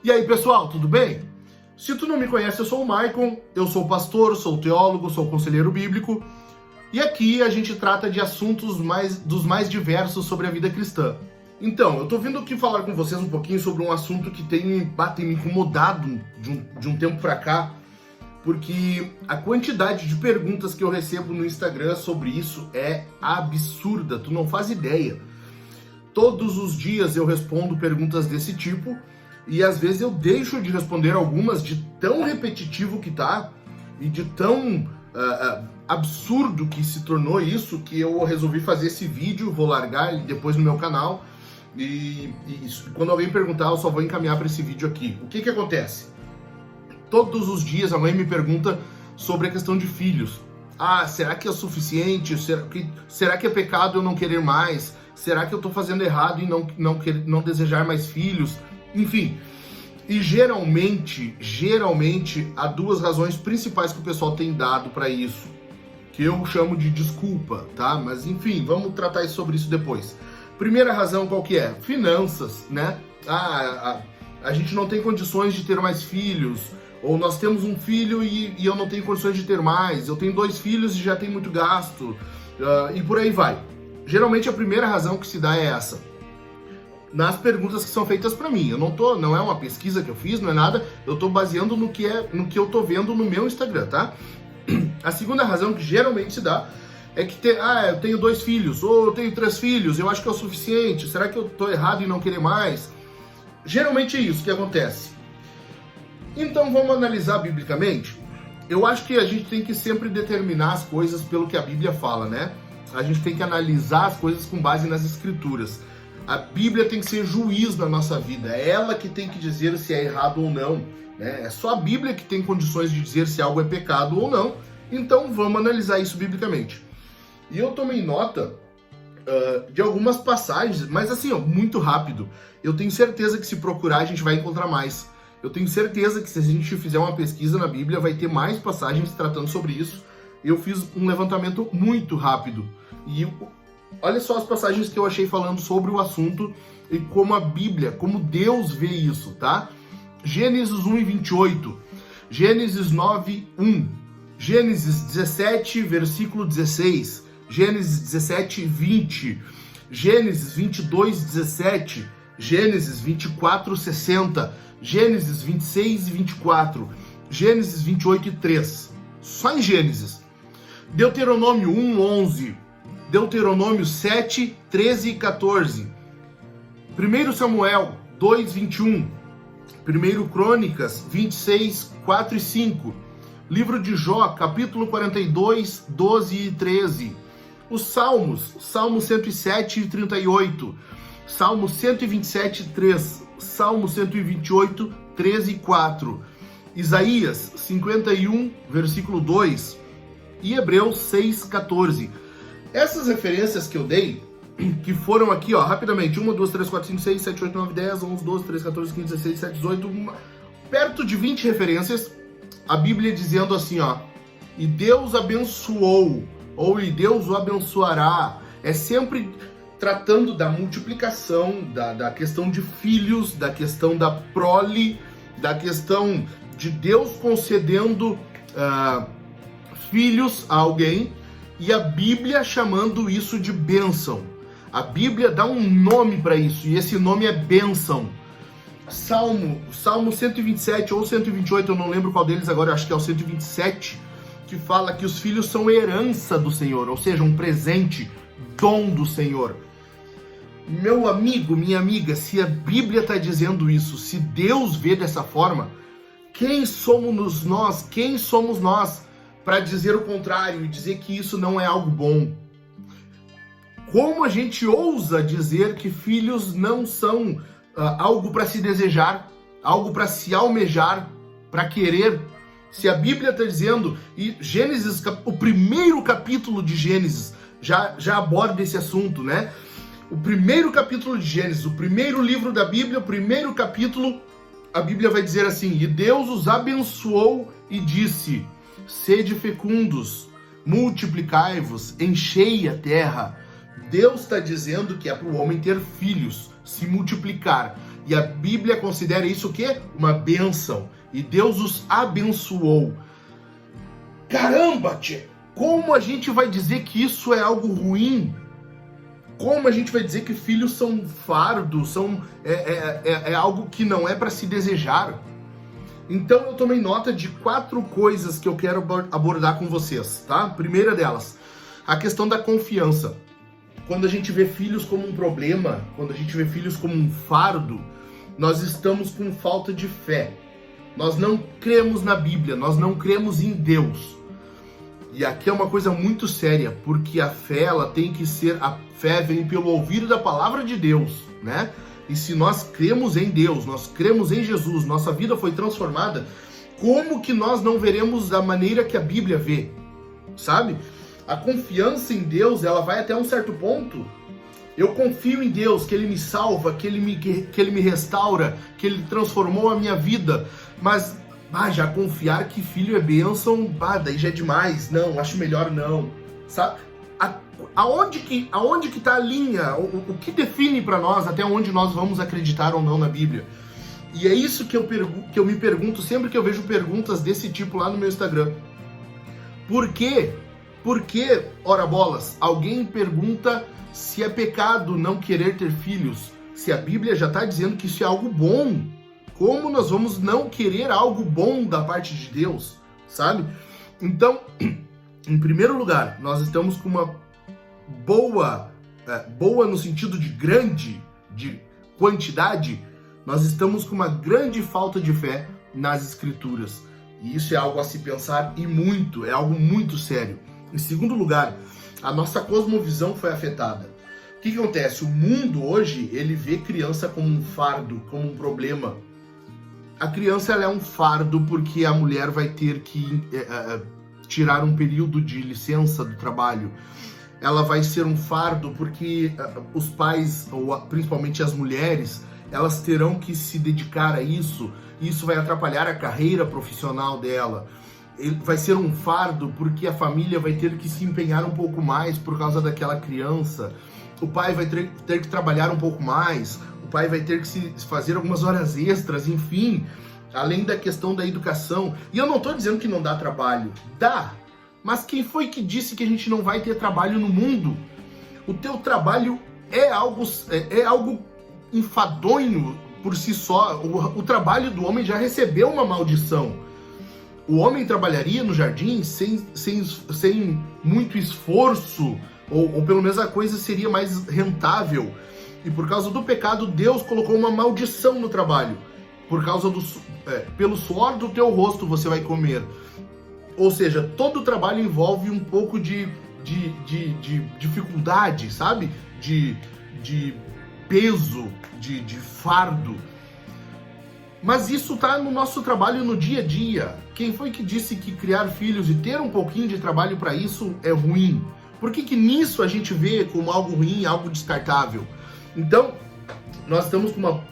E aí, pessoal, tudo bem? Se tu não me conhece, eu sou o Maicon, eu sou pastor, sou teólogo, sou conselheiro bíblico, e aqui a gente trata de assuntos dos mais diversos sobre a vida cristã. Então, eu tô vindo aqui falar com vocês um pouquinho sobre um assunto que tem me incomodado de um tempo pra cá, porque a quantidade de perguntas que eu recebo no Instagram sobre isso é absurda, tu não faz ideia. Todos os dias eu respondo perguntas desse tipo, e às vezes eu deixo de responder algumas de tão repetitivo que tá, e de tão absurdo que se tornou isso, que eu resolvi fazer esse vídeo, vou largar ele depois no meu canal, e quando alguém perguntar eu só vou encaminhar para esse vídeo aqui. O que acontece? Todos os dias a mãe me pergunta sobre a questão de filhos. Ah, será que é suficiente? Será que é pecado eu não querer mais? Será que eu estou fazendo errado em não desejar mais filhos? Enfim, e geralmente há duas razões principais que o pessoal tem dado para isso, que eu chamo de desculpa, tá? Mas enfim, vamos tratar sobre isso depois. Primeira razão qual que é? Finanças, né? A gente não tem condições de ter mais filhos, ou nós temos um filho e eu não tenho condições de ter mais, eu tenho 2 filhos e já tem muito gasto, e por aí vai. Geralmente a primeira razão que se dá é essa. Nas perguntas que são feitas para mim. Não é uma pesquisa que eu fiz, não é nada, eu tô baseando no que eu tô vendo no meu Instagram, tá? A segunda razão que geralmente se dá é que eu tenho 2 filhos, ou eu tenho 3 filhos, eu acho que é o suficiente, será que eu tô errado em não querer mais? Geralmente é isso que acontece. Então vamos analisar biblicamente? Eu acho que a gente tem que sempre determinar as coisas pelo que a Bíblia fala, né? A gente tem que analisar as coisas com base nas escrituras. A Bíblia tem que ser juiz na nossa vida, é ela que tem que dizer se é errado ou não, né? É só a Bíblia que tem condições de dizer se algo é pecado ou não, então vamos analisar isso biblicamente. E eu tomei nota de algumas passagens, mas assim, muito rápido. Eu tenho certeza que se procurar a gente vai encontrar mais. Eu tenho certeza que se a gente fizer uma pesquisa na Bíblia vai ter mais passagens tratando sobre isso. Eu fiz um levantamento muito rápido e olha só as passagens que eu achei falando sobre o assunto e como a Bíblia, como Deus vê isso, tá? Gênesis 1:28, Gênesis 9:1, Gênesis 17, versículo 16, Gênesis 17:20, Gênesis 22:17, Gênesis 24:60, Gênesis 26:24, Gênesis 28:3. Só em Gênesis. Deuteronômio 1:11, Deuteronômio 7, 13 e 14, 1 Samuel 2:21, 1 Crônicas 26, 4 e 5, livro de Jó, capítulo 42, 12 e 13, os Salmos, Salmo 107 e 38, Salmo 127, 3, Salmo 128, 13 e 4, Isaías 51, versículo 2 e Hebreus 6, 14. Essas referências que eu dei, que foram aqui, ó, rapidamente, 1, 2, 3, 4, 5, 6, 7, 8, 9, 10, 11, 12, 13, 14, 15, 16, 17, 18, perto de 20 referências, a Bíblia dizendo assim, ó, e Deus abençoou, ou e Deus o abençoará, é sempre tratando da multiplicação, da questão de filhos, da questão da prole, da questão de Deus concedendo filhos a alguém, e a Bíblia chamando isso de bênção. A Bíblia dá um nome para isso, e esse nome é bênção. Salmo 127 ou 128, eu não lembro qual deles agora, eu acho que é o 127, que fala que os filhos são herança do Senhor, ou seja, um presente, dom do Senhor. Meu amigo, minha amiga, se a Bíblia está dizendo isso, se Deus vê dessa forma, quem somos nós para dizer o contrário e dizer que isso não é algo bom? Como a gente ousa dizer que filhos não são algo para se desejar, algo para se almejar, para querer? Se a Bíblia está dizendo, e Gênesis, o primeiro capítulo de Gênesis já aborda esse assunto, né? O primeiro capítulo de Gênesis, o primeiro livro da Bíblia, o primeiro capítulo, a Bíblia vai dizer assim, e Deus os abençoou e disse, sede fecundos, multiplicai-vos, enchei a terra. Deus está dizendo que é para o homem ter filhos, se multiplicar. E a Bíblia considera isso o quê? Uma bênção. E Deus os abençoou. Caramba, tchê! Como a gente vai dizer que isso é algo ruim? Como a gente vai dizer que filhos são fardos, é algo que não é para se desejar? Então eu tomei nota de 4 coisas que eu quero abordar com vocês, tá? Primeira delas, a questão da confiança. Quando a gente vê filhos como um problema, quando a gente vê filhos como um fardo, nós estamos com falta de fé. Nós não cremos na Bíblia, nós não cremos em Deus. E aqui é uma coisa muito séria, porque a fé, ela tem que ser, a fé vem pelo ouvir da palavra de Deus, né? E se nós cremos em Deus, nós cremos em Jesus, nossa vida foi transformada, como que nós não veremos da maneira que a Bíblia vê, sabe? A confiança em Deus, ela vai até um certo ponto. Eu confio em Deus, que Ele me salva, que Ele me restaura, que Ele transformou a minha vida, mas já confiar que filho é bênção, daí já é demais. Não, acho melhor não. Sabe? Aonde que tá a linha? O que define para nós até onde nós vamos acreditar ou não na Bíblia? E é isso que eu me pergunto sempre que eu vejo perguntas desse tipo lá no meu Instagram. Por quê? Por que, ora bolas, alguém pergunta se é pecado não querer ter filhos? Se a Bíblia já está dizendo que isso é algo bom. Como nós vamos não querer algo bom da parte de Deus, sabe? Então, em primeiro lugar, nós estamos com uma boa no sentido de grande, de quantidade, nós estamos com uma grande falta de fé nas Escrituras. E isso é algo a se pensar e muito, é algo muito sério. Em segundo lugar, a nossa cosmovisão foi afetada. O que acontece? O mundo hoje, ele vê criança como um fardo, como um problema. A criança, ela é um fardo porque a mulher vai ter que tirar um período de licença do trabalho. Ela vai ser um fardo porque os pais, ou principalmente as mulheres, elas terão que se dedicar a isso. E isso vai atrapalhar a carreira profissional dela. Vai ser um fardo porque a família vai ter que se empenhar um pouco mais por causa daquela criança. O pai vai ter que trabalhar um pouco mais. O pai vai ter que se fazer algumas horas extras, enfim, além da questão da educação. E eu não estou dizendo que não dá trabalho. Dá. Mas quem foi que disse que a gente não vai ter trabalho no mundo? O teu trabalho é algo enfadonho por si só. O trabalho do homem já recebeu uma maldição. O homem trabalharia no jardim sem muito esforço, ou pelo menos a coisa seria mais rentável. E por causa do pecado, Deus colocou uma maldição no trabalho. Por causa pelo suor do teu rosto você vai comer. Ou seja, todo trabalho envolve um pouco de dificuldade, sabe? De peso, de fardo. Mas isso está no nosso trabalho no dia a dia. Quem foi que disse que criar filhos e ter um pouquinho de trabalho para isso é ruim? Por que nisso a gente vê como algo ruim, algo descartável? Então, nós estamos com uma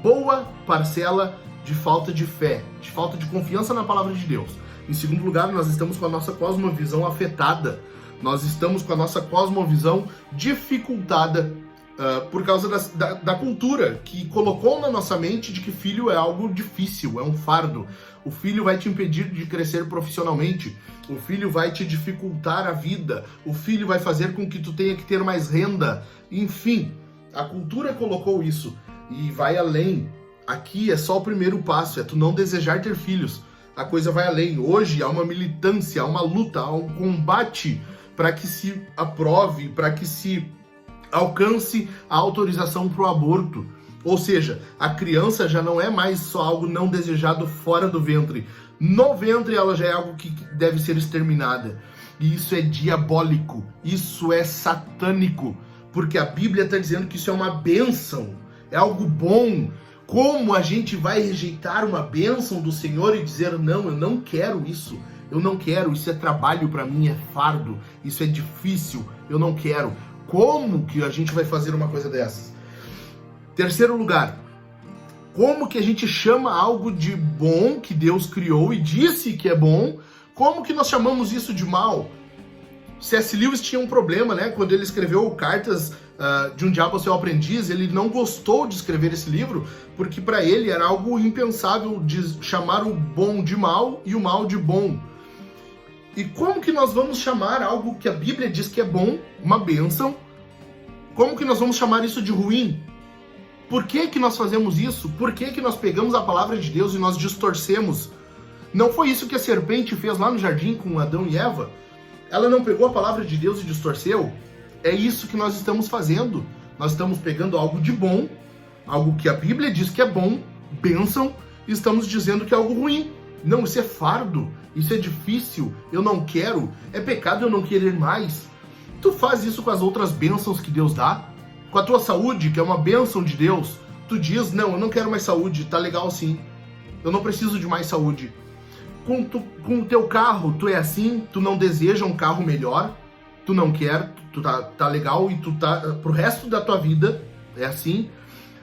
boa parcela de falta de fé, de falta de confiança na palavra de Deus. Em segundo lugar, nós estamos com a nossa cosmovisão afetada. Nós estamos com a nossa cosmovisão dificultada por causa da cultura que colocou na nossa mente de que filho é algo difícil, é um fardo. O filho vai te impedir de crescer profissionalmente. O filho vai te dificultar a vida. O filho vai fazer com que tu tenha que ter mais renda. Enfim, a cultura colocou isso e vai além. Aqui é só o primeiro passo, é tu não desejar ter filhos. A coisa vai além. Hoje há uma militância, há uma luta, há um combate para que se aprove, para que se alcance a autorização para o aborto. Ou seja, a criança já não é mais só algo não desejado fora do ventre. No ventre ela já é algo que deve ser exterminada. E isso é diabólico, isso é satânico, porque a Bíblia está dizendo que isso é uma bênção, é algo bom. Como a gente vai rejeitar uma bênção do Senhor e dizer, não, eu não quero isso, eu não quero, isso é trabalho para mim, é fardo, isso é difícil, eu não quero. Como que a gente vai fazer uma coisa dessas? Terceiro lugar, como que a gente chama algo de bom que Deus criou e disse que é bom, como que nós chamamos isso de mal? C.S. Lewis tinha um problema, né? Quando ele escreveu cartas de Um Diabo, Seu Aprendiz, ele não gostou de escrever esse livro porque para ele era algo impensável de chamar o bom de mal e o mal de bom. E como que nós vamos chamar algo que a Bíblia diz que é bom, uma bênção, como que nós vamos chamar isso de ruim? Por que nós fazemos isso? Por que nós pegamos a palavra de Deus e nós distorcemos? Não foi isso que a serpente fez lá no jardim com Adão e Eva? Ela não pegou a palavra de Deus e distorceu? É isso que nós estamos fazendo. Nós estamos pegando algo de bom, algo que a Bíblia diz que é bom, bênção, e estamos dizendo que é algo ruim. Não, isso é fardo, isso é difícil, eu não quero, é pecado eu não querer mais. Tu faz isso com as outras bênçãos que Deus dá? Com a tua saúde, que é uma bênção de Deus, tu diz, não, eu não quero mais saúde, tá legal assim, eu não preciso de mais saúde. Com o teu carro, tu é assim, tu não deseja um carro melhor, tu não quer, tu tá legal e tu tá pro resto da tua vida, é assim.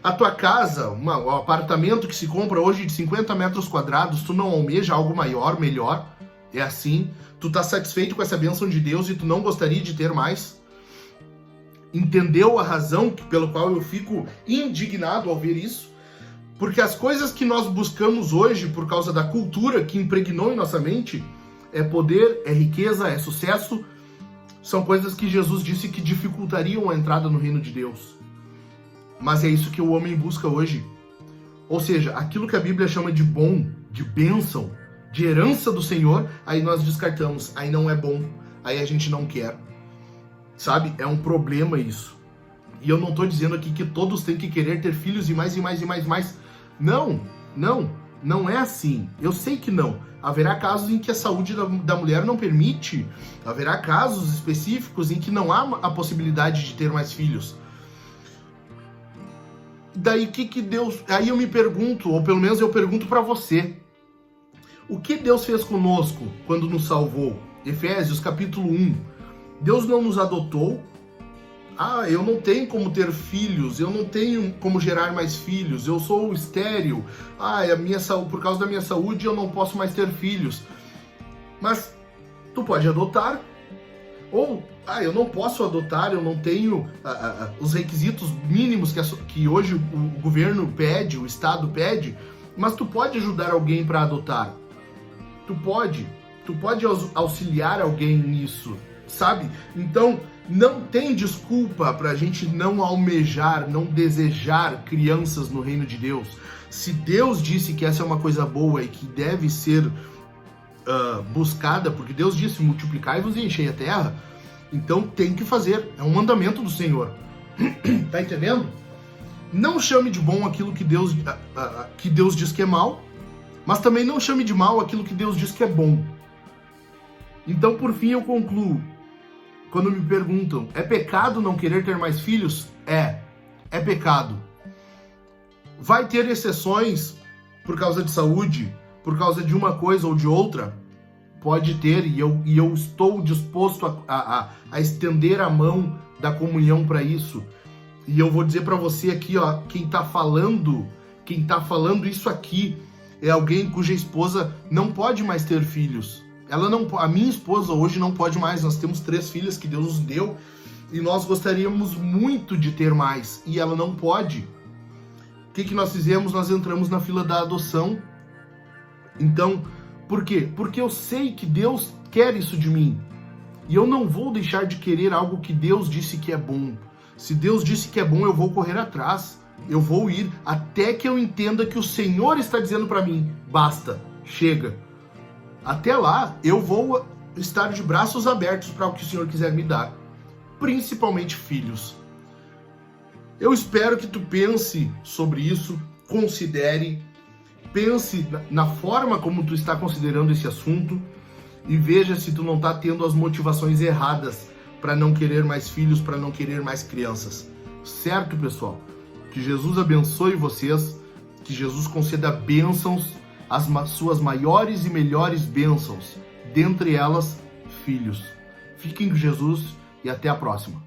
A tua casa, um apartamento que se compra hoje de 50 metros quadrados, tu não almeja algo maior, melhor, é assim. Tu tá satisfeito com essa bênção de Deus e tu não gostaria de ter mais. Entendeu a razão pelo qual eu fico indignado ao ver isso? Porque as coisas que nós buscamos hoje, por causa da cultura que impregnou em nossa mente, é poder, é riqueza, é sucesso, são coisas que Jesus disse que dificultariam a entrada no reino de Deus. Mas é isso que o homem busca hoje. Ou seja, aquilo que a Bíblia chama de bom, de bênção, de herança do Senhor, aí nós descartamos, aí não é bom, aí a gente não quer. Sabe? É um problema isso. E eu não estou dizendo aqui que todos têm que querer ter filhos e mais e mais e mais e mais. Não é assim. Eu sei que não. Haverá casos em que a saúde da mulher não permite. Haverá casos específicos em que não há a possibilidade de ter mais filhos. Daí que Deus... Aí eu me pergunto, ou pelo menos eu pergunto para você. O que Deus fez conosco quando nos salvou? Efésios capítulo 1. Deus não nos adotou. Eu não tenho como ter filhos, eu não tenho como gerar mais filhos, eu sou estéril, por causa da minha saúde eu não posso mais ter filhos. Mas tu pode adotar, ou eu não posso adotar, eu não tenho os requisitos mínimos que hoje o governo pede, o Estado pede, mas tu pode ajudar alguém para adotar. Tu pode auxiliar alguém nisso, sabe? Então, não tem desculpa para a gente não almejar, não desejar crianças no reino de Deus. Se Deus disse que essa é uma coisa boa e que deve ser buscada, porque Deus disse, multiplicai-vos e enchei a terra, então tem que fazer, é um mandamento do Senhor. Tá entendendo? Não chame de bom aquilo que Deus diz que é mal, mas também não chame de mal aquilo que Deus diz que é bom. Então, por fim, eu concluo. Quando me perguntam, é pecado não querer ter mais filhos? É pecado. Vai ter exceções por causa de saúde, por causa de uma coisa ou de outra? Pode ter, e eu estou disposto a estender a mão da comunhão para isso. E eu vou dizer para você aqui, quem tá falando isso aqui é alguém cuja esposa não pode mais ter filhos. A minha esposa hoje não pode mais, nós temos 3 filhas que Deus nos deu e nós gostaríamos muito de ter mais e ela não pode. O que nós fizemos? Nós entramos na fila da adoção. Então, por quê? Porque eu sei que Deus quer isso de mim e eu não vou deixar de querer algo que Deus disse que é bom. Se Deus disse que é bom, eu vou correr atrás, eu vou ir até que eu entenda que o Senhor está dizendo para mim, basta, chega. Até lá, eu vou estar de braços abertos para o que o Senhor quiser me dar, principalmente filhos. Eu espero que tu pense sobre isso, considere, pense na forma como tu está considerando esse assunto e veja se tu não está tendo as motivações erradas para não querer mais filhos, para não querer mais crianças. Certo, pessoal? Que Jesus abençoe vocês, que Jesus conceda bênçãos, as suas maiores e melhores bênçãos, dentre elas, filhos. Fiquem com Jesus e até a próxima.